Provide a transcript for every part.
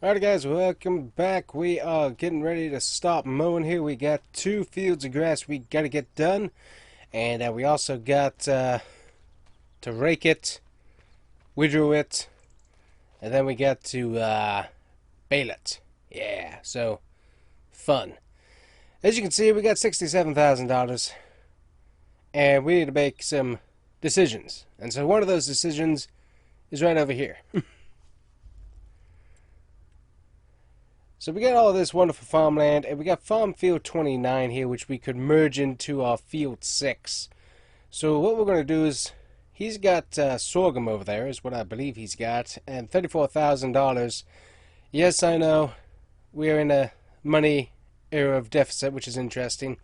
Alright guys, welcome back. We are getting ready to stop mowing here. We got 2 fields of grass we gotta get done. And we also got to rake it, withrow it, and then we got to bale it. Yeah, so fun. As you can see, we got $67,000. And we need to make some decisions. And so one of those decisions is right over here. So we got all this wonderful farmland, and we got farm field 29 here, which we could merge into our field 6. So what we're going to do is, he's got sorghum over there, is what I believe he's got, and $34,000. Yes, I know, we're in a money era of deficit, which is interesting,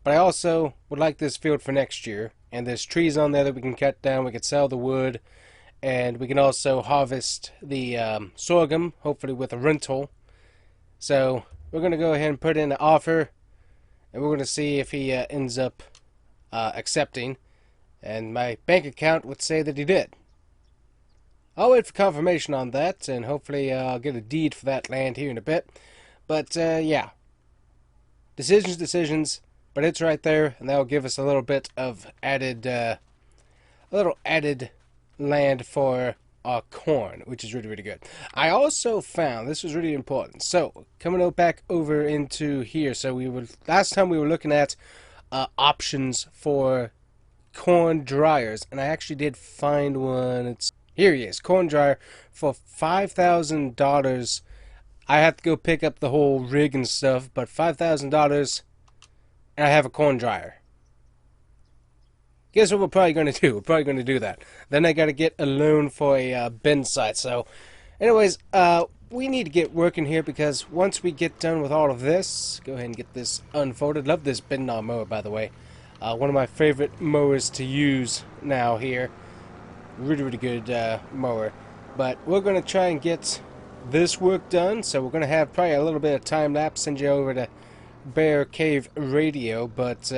but I also would like this field for next year, and there's trees on there that we can cut down, we can sell the wood, and we can also harvest the sorghum, hopefully with a rental. So we're going to go ahead and put in an offer, and we're going to see if he ends up accepting. And my bank account would say that he did. I'll wait for confirmation on that, and hopefully I'll get a deed for that land here in a bit. But yeah, decisions, but it's right there, and that'll give us a little bit of added, land for our corn, which is really good. I also found this was really important. So coming back over into here, so last time we were looking at options for corn dryers, and I actually did find one. Here he is, corn dryer for $5,000. I have to go pick up the whole rig and stuff, but $5,000 and I have a corn dryer. Guess what we're probably going to do? We're probably going to do that. Then I got to get a loan for a bin site. So, anyways, we need to get working here, because once we get done with all of this, go ahead and get this unfolded. Love this bin mower, by the way. One of my favorite mowers to use now here. Really good mower. But we're going to try and get this work done. So we're going to have probably a little bit of time lapse. Send you over to Bear Cave Radio, but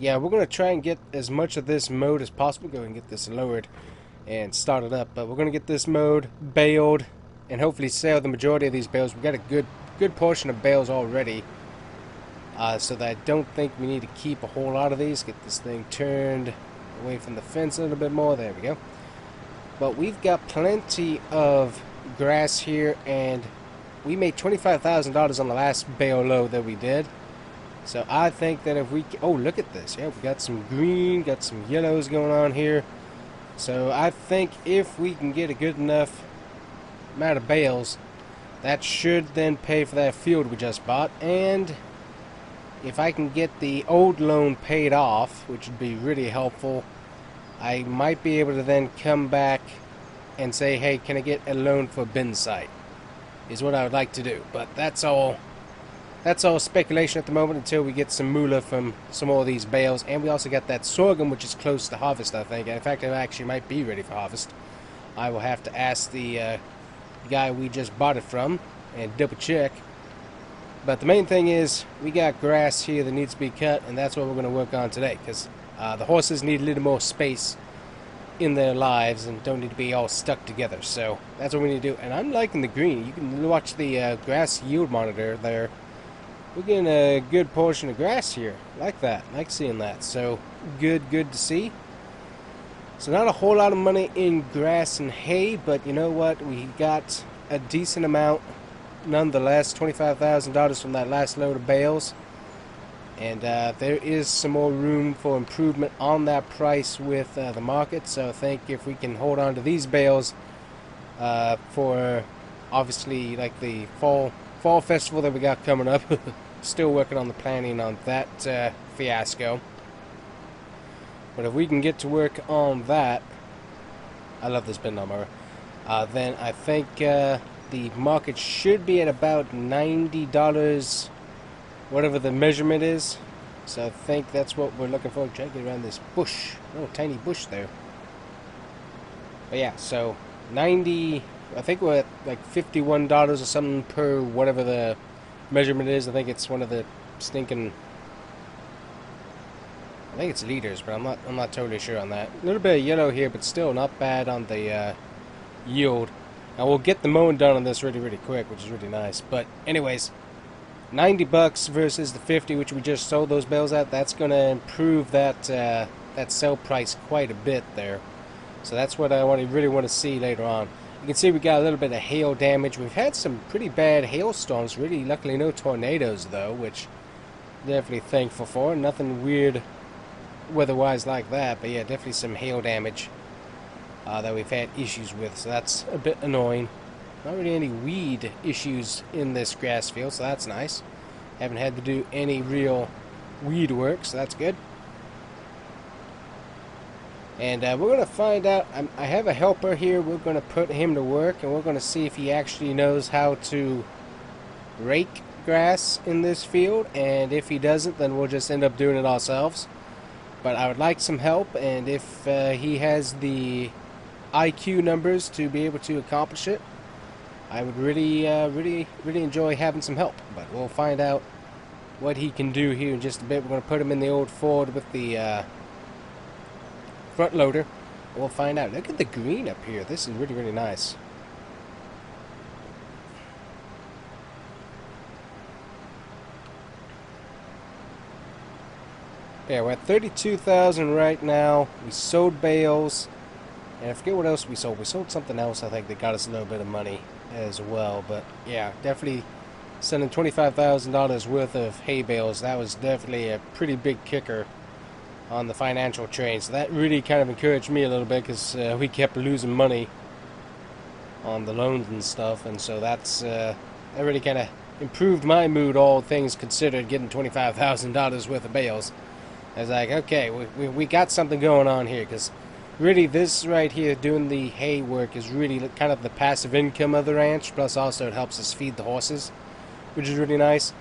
yeah, we're going to try and get as much of this mowed as possible. Go ahead and get this lowered and started up. But we're going to get this mowed, baled, and hopefully sell the majority of these bales. We've got a good portion of bales already. So that I don't think we need to keep a whole lot of these. Get this thing turned away from the fence a little bit more. There we go. But we've got plenty of grass here, and we made $25,000 on the last bale load that we did. So I think that if we... Oh, look at this. Yeah, we got some green, got some yellows going on here. So I think if we can get a good enough amount of bales, that should then pay for that field we just bought. And if I can get the old loan paid off, which would be really helpful, I might be able to then come back and say, hey, can I get a loan for a bin site? Is what I would like to do. But that's all speculation at the moment until we get some moolah from some more of these bales. And we also got that sorghum, which is close to harvest, I think. And in fact, it actually might be ready for harvest. I will have to ask the guy we just bought it from and double check. But the main thing is, we got grass here that needs to be cut, and that's what we're going to work on today, because the horses need a little more space in their lives and don't need to be all stuck together. So that's what we need to do. And I'm liking the green. You can watch the grass yield monitor there. We're getting a good portion of grass here. Like that. Like seeing that. So good to see. So not a whole lot of money in grass and hay, but you know what? We got a decent amount nonetheless. $25,000 from that last load of bales. And there is some more room for improvement on that price with the market. So I think if we can hold on to these bales for obviously like the fall festival that we got coming up. Still working on the planning on that fiasco. But if we can get to work on that, I love this bin number, then I think the market should be at about $90, whatever the measurement is. So I think that's what we're looking for. Try to get around this bush. Oh, tiny bush there. But yeah, so 90, I think we're at like $51 or something per whatever the measurement is. I think it's one of the stinking, I think it's liters, but I'm not totally sure on that. A little bit of yellow here, but still not bad on the yield. And we'll get the mowing done on this really quick, which is really nice. But anyways, $90 versus the 50 which we just sold those bales at. That's going to improve that that sell price quite a bit there. So that's what I really want to see later on. You can see we got a little bit of hail damage. We've had some pretty bad hailstorms. Really, luckily no tornadoes though, which I'm definitely thankful for. Nothing weird weather-wise like that, but yeah, definitely some hail damage that we've had issues with. So that's a bit annoying. Not really any weed issues in this grass field, so that's nice. Haven't had to do any real weed work, so that's good. And we're going to find out. I have a helper here. We're going to put him to work, and we're going to see if he actually knows how to rake grass in this field. And if he doesn't, then we'll just end up doing it ourselves. But I would like some help, and if he has the IQ numbers to be able to accomplish it, I would really enjoy having some help. But we'll find out what he can do here in just a bit. We're going to put him in the old Ford with the front loader. We'll find out. Look at the green up here. This is really nice. Yeah, we're at 32,000 right now. We sold bales, and I forget what else we sold. We sold something else, I think, that got us a little bit of money as well. But yeah, definitely sending $25,000 worth of hay bales. That was definitely a pretty big kicker on the financial train. So that really kind of encouraged me a little bit, because we kept losing money on the loans and stuff, and so that really kind of improved my mood, all things considered, getting $25,000 worth of bales. I was like, okay, we got something going on here, because really this right here, doing the hay work, is really kind of the passive income of the ranch, plus also it helps us feed the horses, which is really nice.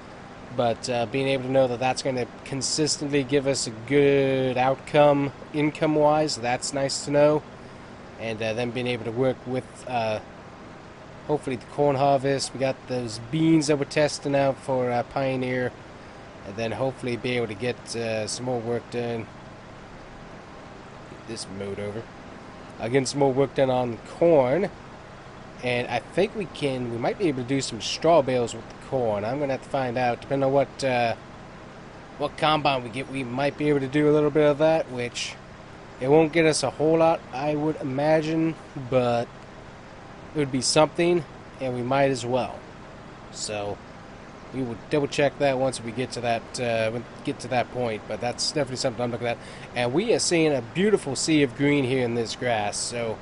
But being able to know that that's going to consistently give us a good outcome income-wise, that's nice to know. And then being able to work with hopefully the corn harvest. We got those beans that we're testing out for Pioneer. And then hopefully be able to get some more work done. Get this mowed over. Getting some more work done on corn. And I think we might be able to do some straw bales with the corn. I'm going to have to find out. Depending on what combine we get, we might be able to do a little bit of that, which it won't get us a whole lot, I would imagine, but it would be something, and we might as well. So we will double check that once we get to that point, but that's definitely something I'm looking at. And we are seeing a beautiful sea of green here in this grass, so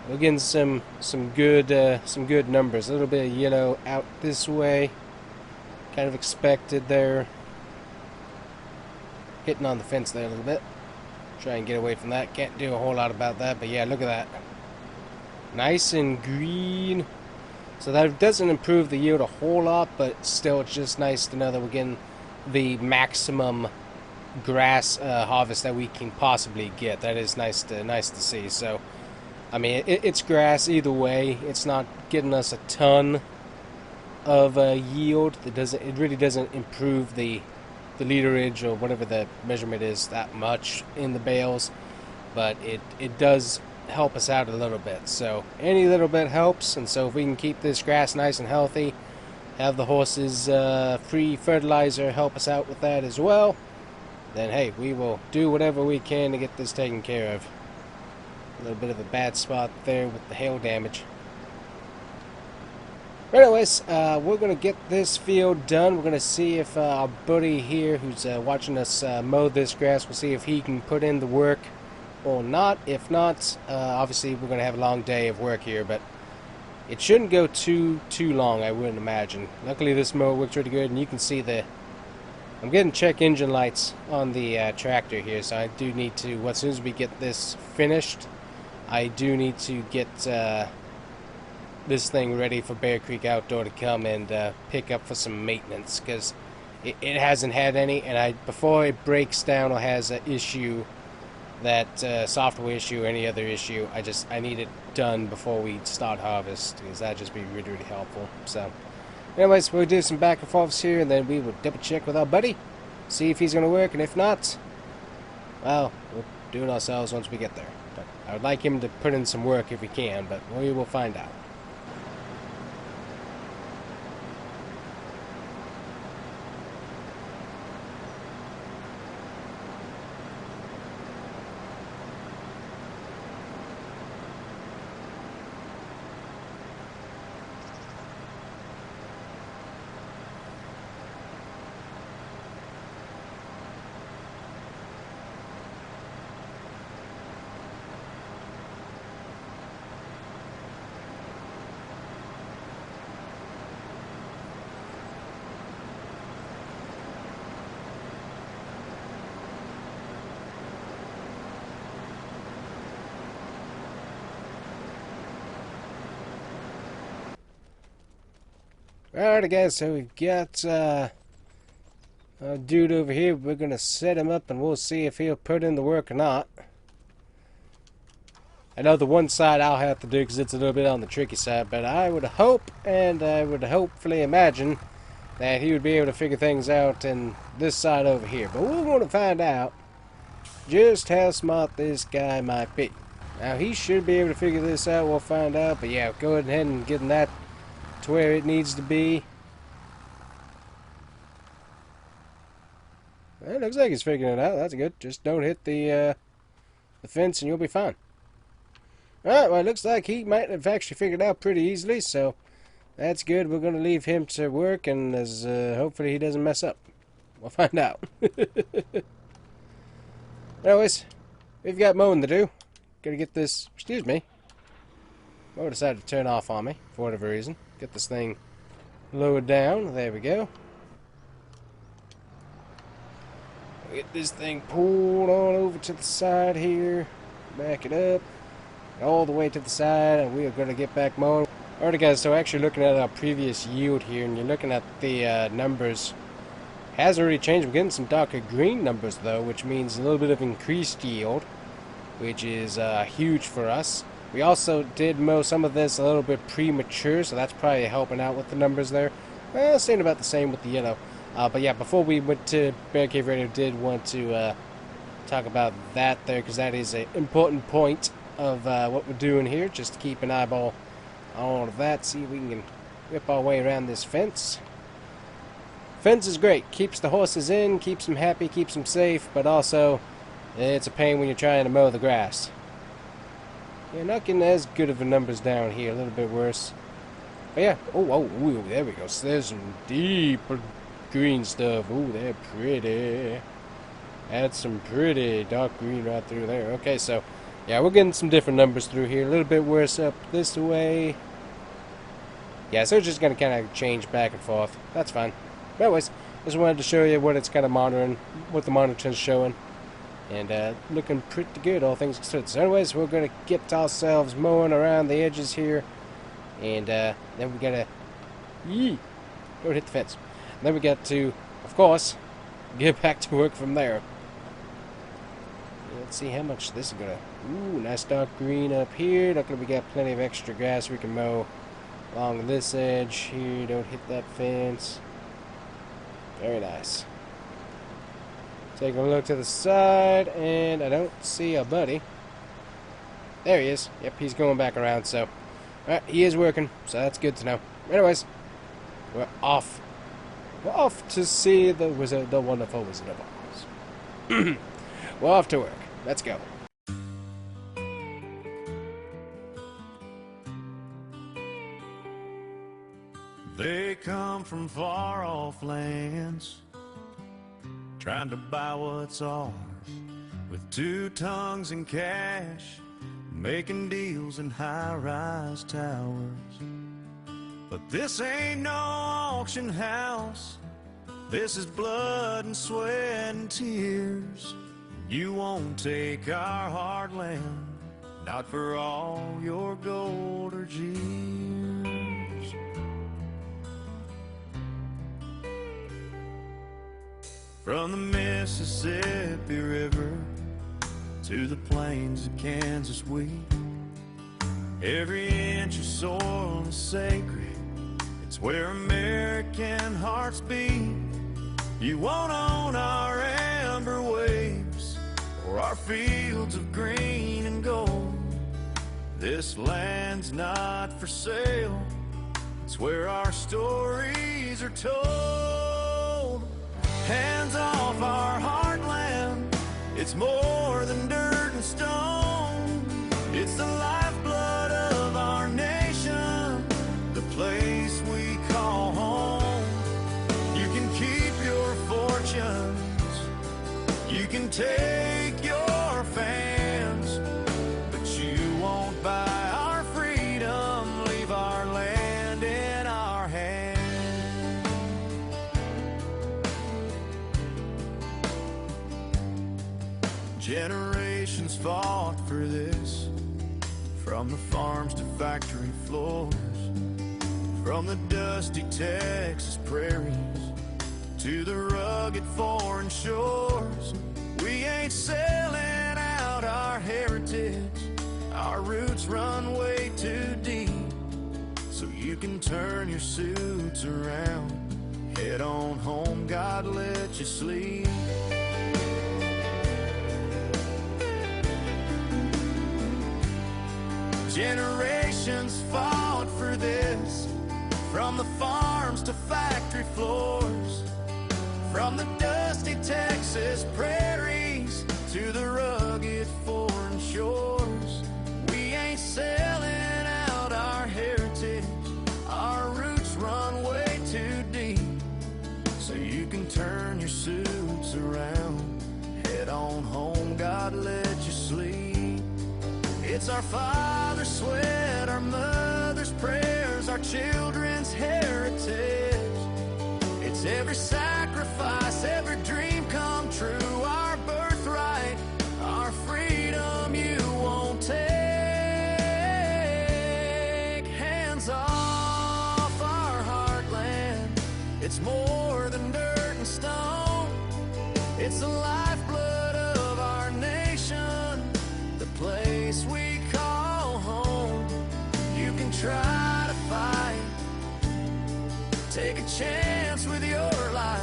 we're getting some good numbers. A little bit of yellow out this way, kind of expected there. Hitting on the fence there a little bit. Try and get away from that. Can't do a whole lot about that, but yeah, look at that. Nice and green. So that doesn't improve the yield a whole lot, but still it's just nice to know that we're getting the maximum grass harvest that we can possibly get. That is nice to see. So I mean, it's grass either way. It's not getting us a ton of yield. It really doesn't improve the literage or whatever the measurement is that much in the bales, but it does help us out a little bit. So any little bit helps, and so if we can keep this grass nice and healthy, have the horses free fertilizer help us out with that as well, then hey, we will do whatever we can to get this taken care of. A little bit of a bad spot there with the hail damage. But anyways, we're going to get this field done. We're going to see if our buddy here who's watching us mow this grass, we'll see if he can put in the work or not. If not, obviously we're going to have a long day of work here, but it shouldn't go too long, I wouldn't imagine. Luckily this mower works really good, and you can see I'm getting check engine lights on the tractor here, so I do need to, as soon as we get this finished, I do need to get this thing ready for Bear Creek Outdoor to come and pick up for some maintenance, because it hasn't had any, and before it breaks down or has an issue, that software issue or any other issue, I need it done before we start harvest, because that'd just be really helpful. So anyways, we'll do some back and forths here, and then we will double check with our buddy, see if he's going to work, and if not, well, we'll do it ourselves once we get there. But I would like him to put in some work if he can, but we will find out. Alright guys, so we've got a dude over here. We're gonna set him up and we'll see if he'll put in the work or not. I know the one side I'll have to do because it's a little bit on the tricky side, but I would hope and I would hopefully imagine that he would be able to figure things out in this side over here. But we'll want to find out just how smart this guy might be. Now he should be able to figure this out, we'll find out, but yeah, go ahead and get that to where it needs to be. Well, it looks like he's figuring it out. That's good. Just don't hit the fence and you'll be fine. Alright, well, it looks like he might have actually figured it out pretty easily, so that's good. We're going to leave him to work, and as hopefully he doesn't mess up. We'll find out. Anyways, we've got mowing to do. Gotta get this... Excuse me. Mower decided to turn off on me, for whatever reason. Get this thing lowered down. There we go. Get this thing pulled on over to the side here. Back it up. All the way to the side, and we are going to get back mowing. Alright guys, so actually looking at our previous yield here, and you're looking at the numbers. Hasn't really changed. We're getting some darker green numbers though, which means a little bit of increased yield, which is huge for us. We also did mow some of this a little bit premature, so that's probably helping out with the numbers there. Well, staying about the same with the yellow. But yeah, before we went to Bear Cave Radio, did want to talk about that there, because that is an important point of what we're doing here, just to keep an eyeball on all of that. See if we can whip our way around this fence. Fence is great. Keeps the horses in, keeps them happy, keeps them safe, but also it's a pain when you're trying to mow the grass. Yeah, not getting as good of the numbers down here, a little bit worse. But yeah, ooh, there we go. So there's some deep green stuff. Ooh, they're pretty. That's some pretty dark green right through there. Okay, so yeah, we're getting some different numbers through here. A little bit worse up this way. Yeah, so it's just going to kind of change back and forth. That's fine. But anyways, just wanted to show you what it's kind of monitoring, what the monitor's showing. And looking pretty good, all things considered. So anyways, we're going to get ourselves mowing around the edges here. And then we got to... Don't hit the fence. And then we got to, of course, get back to work from there. Let's see how much this is going to... Ooh, nice dark green up here. Luckily we got plenty of extra grass we can mow along this edge here. Don't hit that fence. Very nice. Taking a look to the side, and I don't see a buddy. There he is. Yep, he's going back around, so... Alright, he is working, so that's good to know. Anyways, we're off. We're off to see the wonderful Wizard of Oz. We're off to work. Let's go. They come from far off lands, trying to buy what's ours, with 2 tongues and cash, making deals in high-rise towers. But this ain't no auction house. This is blood and sweat and tears. You won't take our heartland, not for all your gold or jeers. From the Mississippi River to the plains of Kansas wheat, every inch of soil is sacred. It's where American hearts beat. You won't own our amber waves or our fields of green and gold. This land's not for sale. It's where our stories are told. Hands off our heartland. It's more than dirt and stone. It's the lifeblood of our nation, the place we call home. You can keep your fortunes, you can take your fans, but you won't buy our freedom, leave our land in our hands. Generations fought for this, from the farms to factory floors, From the dusty Texas prairies to the rugged foreign shores, we ain't selling out our heritage. Our roots run way too deep, so you can turn your suits around. Head on home, God let you sleep. Generations fought for this, from the farms to factory floors, from the dusty Texas prairies to the rugged foreign shores. We ain't selling out our heritage. Our roots run way too deep, so you can turn your suits around. Head on home, God let you sleep. It's our father's sweat, our mother's prayers, our children's heritage. It's every sacrifice, every dream come true, our birthright, our freedom you won't take. Hands off our heartland. It's more than dirt and stone. It's the lifeblood of our nation, the place we call home. You can try to fight, take a chance with your life,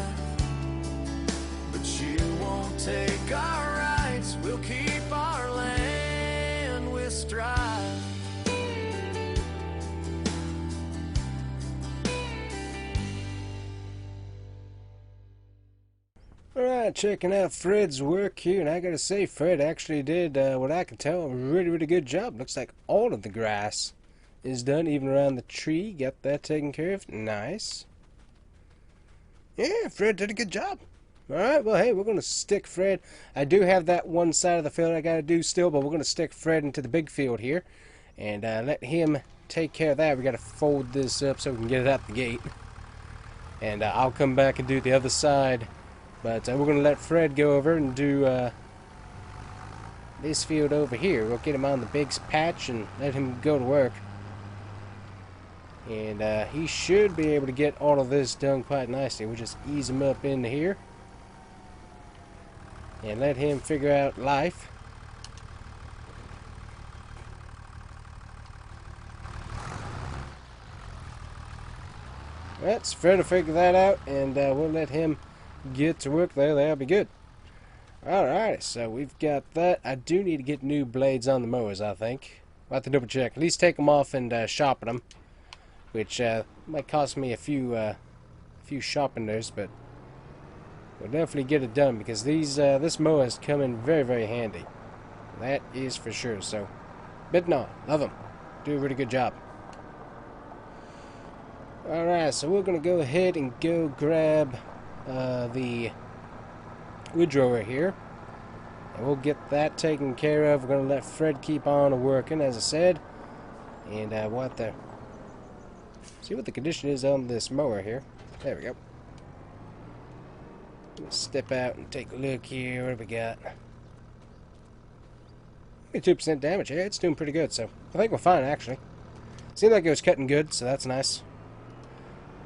but you won't take our rights. We'll keep our land with strife. Alright, checking out Fred's work here, and I gotta say, Fred actually did, what I can tell, a really, really good job. Looks like all of the grass is done, even around the tree. Got that taken care of. Nice. Yeah, Fred did a good job. Alright, well, hey, we're gonna stick Fred. I do have that one side of the field I gotta do still, but we're gonna stick Fred into the big field here, and let him take care of that. We gotta fold this up so we can get it out the gate. And I'll come back and do the other side. But we're going to let Fred go over and do this field over here. We'll get him on the big patch and let him go to work. And he should be able to get all of this done quite nicely. We'll just ease him up into here and let him figure out life. That's Fred to figure that out, and we'll let him get to work there. That'll be good. Alright, so we've got that. I do need to get new blades on the mowers, I think. I'll have to double check. At least take them off and sharpen them, which might cost me a few sharpeners, but we'll definitely get it done, because this mower has come in very, very handy. That is for sure. So, but no, love them. Do a really good job. Alright, so we're going to go ahead and go grab the wood drawer here, and we'll get that taken care of. We're going to let Fred keep on working, as I said, and we'll have to see what the condition is on this mower here. There we go. Let's step out and take a look here. What do we got? 2% damage. Yeah, it's doing pretty good, so I think we're fine, actually. Seemed like it was cutting good, so that's nice.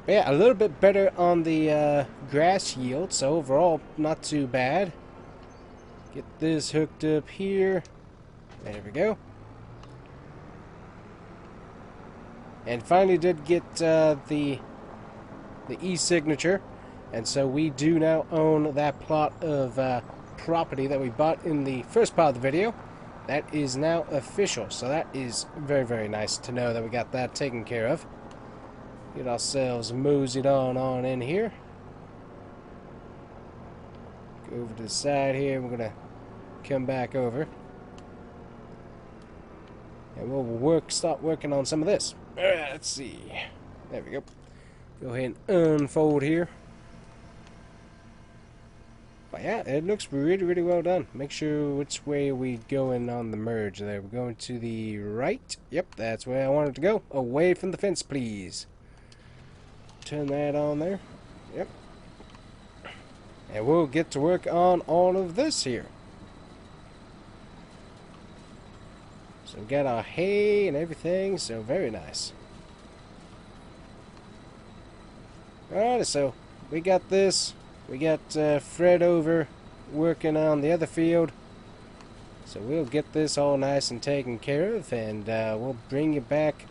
But yeah, a little bit better on the grass yield, so overall, not too bad. Get this hooked up here. There we go. And finally did get the e-signature, and so we do now own that plot of property that we bought in the first part of the video. That is now official, so that is very, very nice to know that we got that taken care of. Get ourselves moseyed on in here. Go over to the side here. We're gonna come back over, and we'll start working on some of this. Let's see. There we go. Go ahead and unfold here. But yeah, it looks really, really well done. Make sure which way we going on the merge there. We're going to the right. Yep, that's where I wanted to go. Away from the fence, please. Turn that on there. Yep. And we'll get to work on all of this here. So we got our hay and everything, so very nice. Alright, so we got this. We got Fred over working on the other field. So we'll get this all nice and taken care of, and we'll bring you back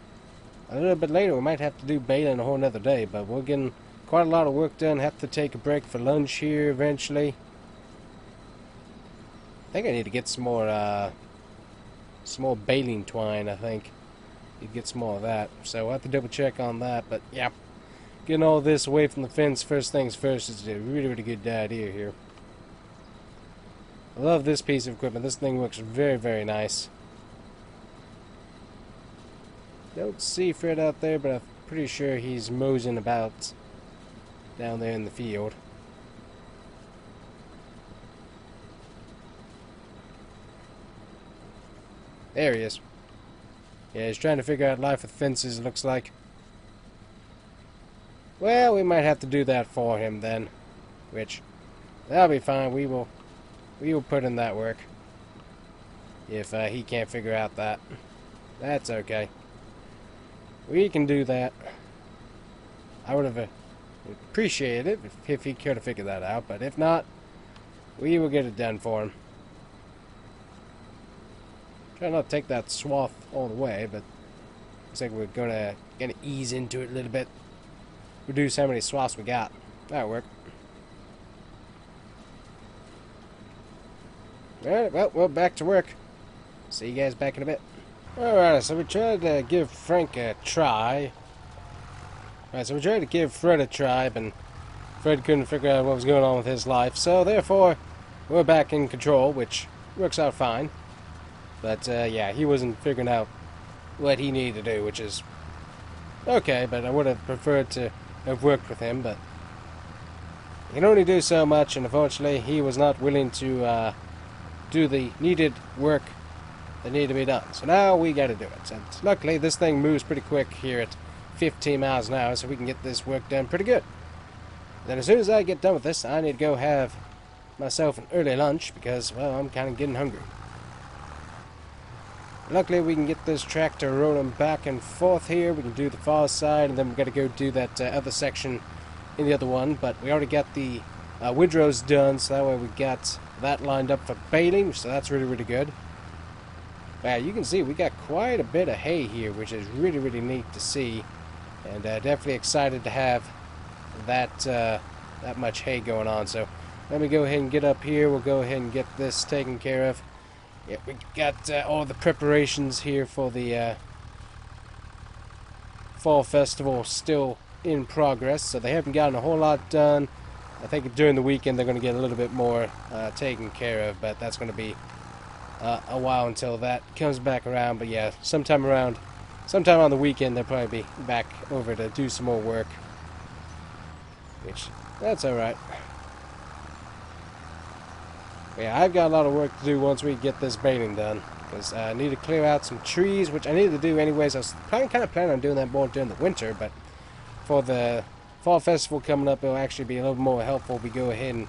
a little bit later. We might have to do baling a whole nother day, but we're getting quite a lot of work done. Have to take a break for lunch here eventually. I think I need to get some more baling twine, I think. Need to get some more of that. So we'll have to double check on that, but yeah. Getting all this away from the fence first things first is a really, really good idea here. I love this piece of equipment. This thing looks very, very nice. Don't see Fred out there, but I'm pretty sure he's moseying about down there in the field. There he is. Yeah, he's trying to figure out life with fences, it looks like. Well, we might have to do that for him then. Which, that'll be fine. We will put in that work. If he can't figure out that. That's okay. We can do that. I would have appreciated it if he could have figured that out. But if not, we will get it done for him. Try not to take that swath all the way, but looks like we're gonna ease into it a little bit. Reduce how many swaths we got. That'll work. Alright, well, we're back to work. See you guys back in a bit. Alright, so we tried to give Frank a try. Alright, so we tried to give Fred a try, and Fred couldn't figure out what was going on with his life. So, therefore, we're back in control, which works out fine. But, yeah, he wasn't figuring out what he needed to do, which is okay, but I would have preferred to have worked with him, but you can only do so much, and unfortunately he was not willing to do the needed work that needed to be done. So now we got to do it, and luckily this thing moves pretty quick here at 15 miles an hour, so we can get this work done pretty good. Then as soon as I get done with this, I need to go have myself an early lunch because, well, I'm kind of getting hungry. Luckily, we can get this tractor rolling back and forth here. We can do the far side, and then we've got to go do that other section in the other one. But we already got the windrows done, so that way we got that lined up for baling, so that's really, really good. Wow, you can see we got quite a bit of hay here, which is really, really neat to see. And definitely excited to have that, that much hay going on. So let me go ahead and get up here. We'll go ahead and get this taken care of. Yeah, we got all the preparations here for the fall festival still in progress, so they haven't gotten a whole lot done. I think during the weekend they're going to get a little bit more taken care of, but that's going to be a while until that comes back around. But yeah, sometime on the weekend they'll probably be back over to do some more work, which that's alright. Yeah, I've got a lot of work to do once we get this baling done, because I need to clear out some trees, which I need to do anyways. I was kind of planning on doing that more during the winter, but for the fall festival coming up, it'll actually be a little more helpful if we go ahead and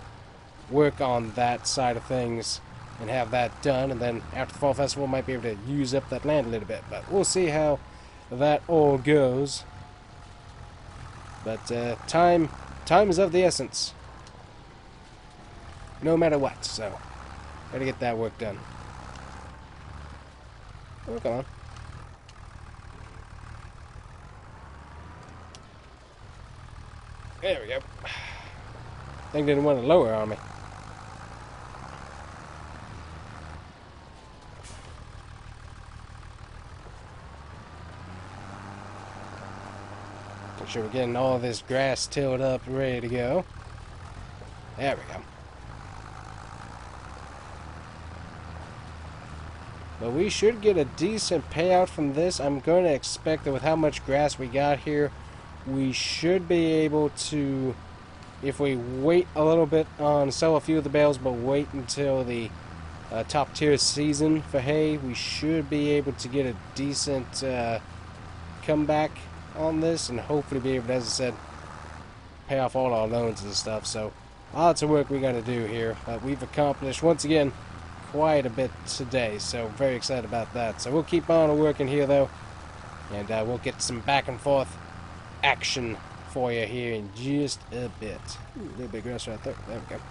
work on that side of things and have that done, and then after the fall festival, we might be able to use up that land a little bit, but we'll see how that all goes. But time is of the essence, no matter what, so gotta get that work done. Oh, come on. There we go. Thing didn't want to lower on me. Make sure we're getting all this grass tilled up and ready to go. There we go. But we should get a decent payout from this. I'm going to expect that with how much grass we got here, we should be able to, if we wait a little bit on sell a few of the bales, but wait until the top tier season for hay, we should be able to get a decent comeback on this, and hopefully be able to, as I said, pay off all our loans and stuff. So lots of work we got to do here, but we've accomplished once again quite a bit today, so very excited about that. So we'll keep on working here though, and we'll get some back and forth action for you here in just a bit. Ooh, a little bit of grass right there. There we go.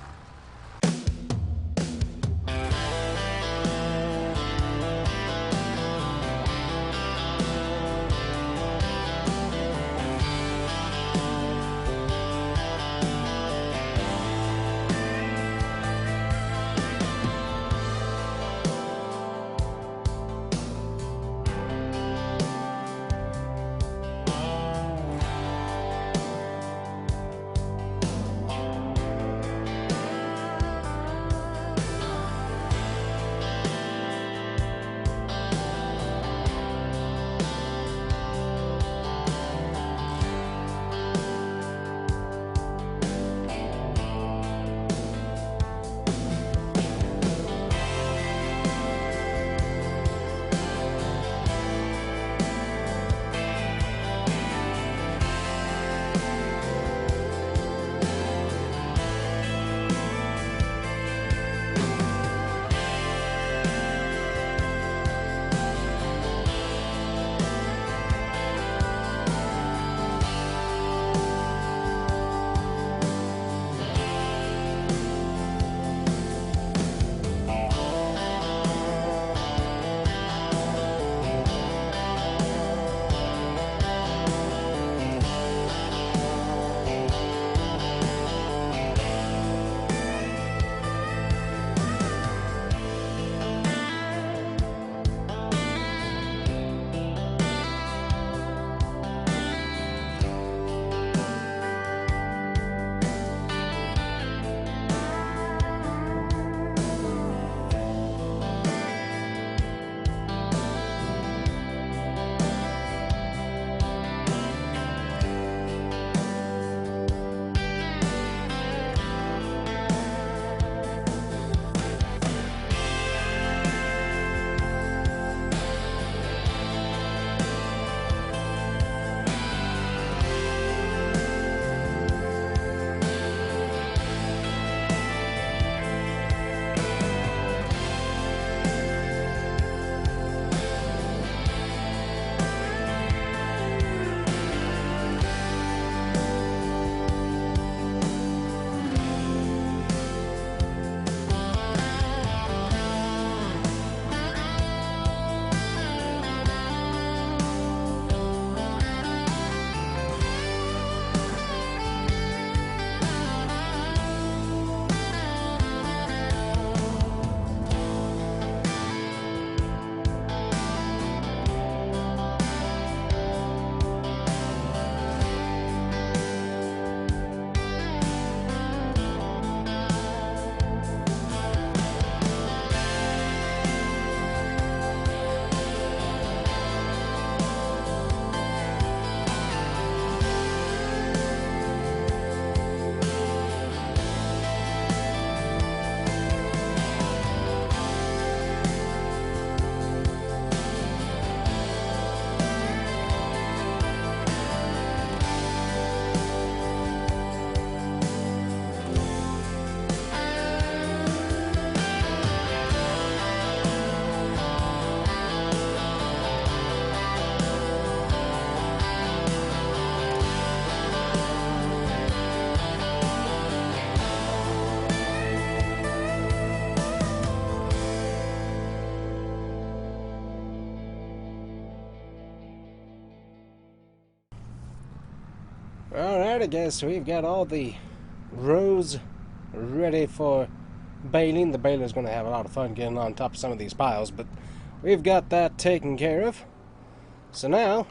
Alright, I guess we've got all the rows ready for baling. The baler's going to have a lot of fun getting on top of some of these piles, but we've got that taken care of. So now,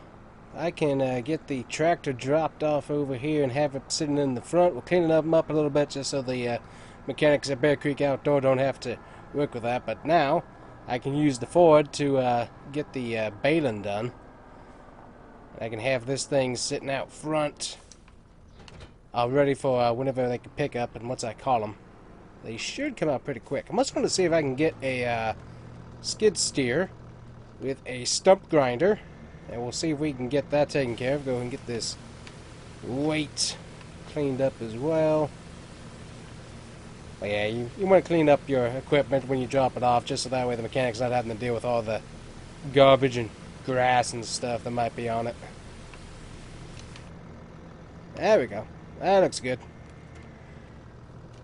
I can get the tractor dropped off over here and have it sitting in the front. We'll clean it up a little bit just so the mechanics at Bear Creek Outdoor don't have to work with that. But now, I can use the Ford to get the baling done. I can have this thing sitting out front, ready for whenever they can pick up, and once I call them, they should come out pretty quick. I'm just going to see if I can get a skid steer with a stump grinder, and we'll see if we can get that taken care of. Go and get this weight cleaned up as well. But yeah, you want to clean up your equipment when you drop it off, just so that way the mechanic's not having to deal with all the garbage and grass and stuff that might be on it. There we go. That looks good.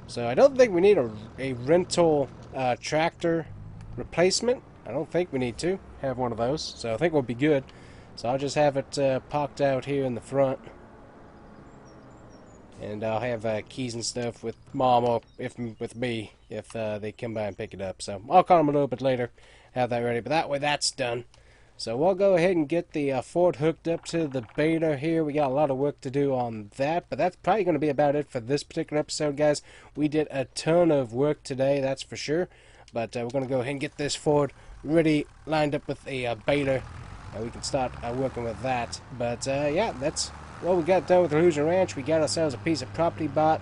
So I don't think we need a rental tractor replacement. I don't think we need to have one of those. So I think we'll be good. So I'll just have it parked out here in the front. And I'll have keys and stuff with Mom or with me if they come by and pick it up. So I'll call them a little bit later, have that ready. But that way that's done. So we'll go ahead and get the Ford hooked up to the baler here. We got a lot of work to do on that, but that's probably going to be about it for this particular episode, guys. We did a ton of work today, that's for sure. But we're going to go ahead and get this Ford ready, lined up with a baler, and we can start working with that. But yeah, that's what we got done with the Illusion Ranch. We got ourselves a piece of property bought,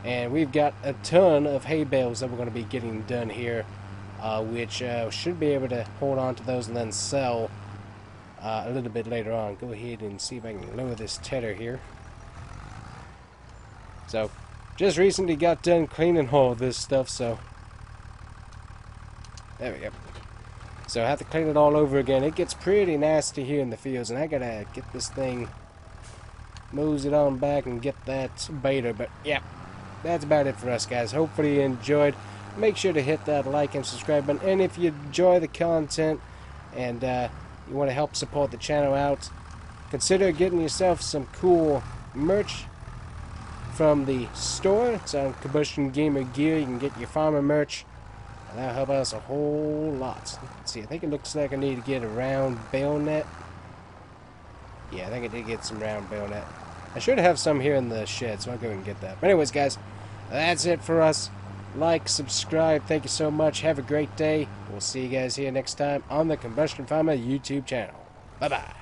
and we've got a ton of hay bales that we're going to be getting done here. Which should be able to hold on to those and then sell a little bit later on. Go ahead and see if I can lower this tether here. So, just recently got done cleaning all this stuff, so there we go. So I have to clean it all over again. It gets pretty nasty here in the fields, and I gotta get this thing moseyed on back and get that baler. But yeah, that's about it for us, guys. Hopefully you enjoyed. Make sure to hit that like and subscribe button, and if you enjoy the content and you want to help support the channel out, consider getting yourself some cool merch from the store. It's on Combustion Gamer Gear. You can get your farmer merch, and that'll help us a whole lot. Let's see, I think it looks like I need to get a round bayonet. Yeah, I think I did get some round bayonet. I should have some here in the shed, so I'll go and get that. But anyways, guys, that's it for us. Like, subscribe, thank you so much, have a great day. We'll see you guys here next time on the Combustion Farmer YouTube channel. Bye-bye.